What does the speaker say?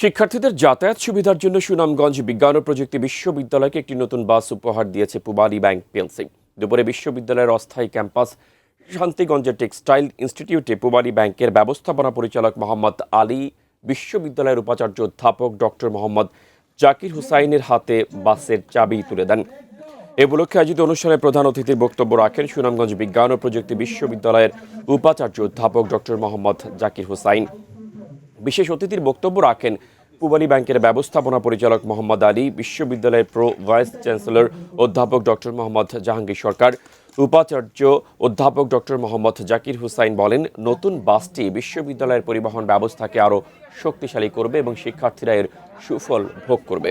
শিক্ষার্থীদের যাতায়াত সুবিধার জন্য সুনামগঞ্জ বিজ্ঞান ও প্রযুক্তি বিশ্ববিদ্যালয়কে একটি নতুন বাস উপহার দিয়েছে পূবালী ব্যাংক পিএলসি। দুপুরে বিশ্ববিদ্যালয়ের অস্থায়ী ক্যাম্পাস শান্তিগঞ্জের টেক্সটাইল ইনস্টিটিউটে পূবালী ব্যাংকের ব্যবস্থাপনা পরিচালক মোহাম্মদ আলী, বিশ্ববিদ্যালয়ের উপাচার্য অধ্যাপক ডক্টর মোহাম্মদ জাকির হুসাইনের হাতে বাসের চাবি তুলে দেন। এ উপলক্ষে আয়োজিত অনুষ্ঠানে প্রধান অতিথির বক্তব্য রাখেন সুনামগঞ্জ বিজ্ঞান ও প্রযুক্তি বিশ্ববিদ্যালয়ের উপাচার্য অধ্যাপক ডক্টর মোহাম্মদ জাকির হুসাইন। বিশেষ অতিথির বক্তব্য রাখেন পূবালী ব্যাংকের ব্যবস্থাপনা পরিচালক মোহাম্মদ আলী, বিশ্ববিদ্যালয়ের প্রো ভাইস চ্যান্সেলর অধ্যাপক ডক্টর মোহাম্মদ জাহাঙ্গীর সরকার। উপাচার্য অধ্যাপক ডক্টর মোহাম্মদ জাকির হুসাইন বলেন, নতুন বাসটি বিশ্ববিদ্যালয়ের পরিবহন ব্যবস্থাকে আরও শক্তিশালী করবে এবং শিক্ষার্থীরা এর সুফল ভোগ করবে।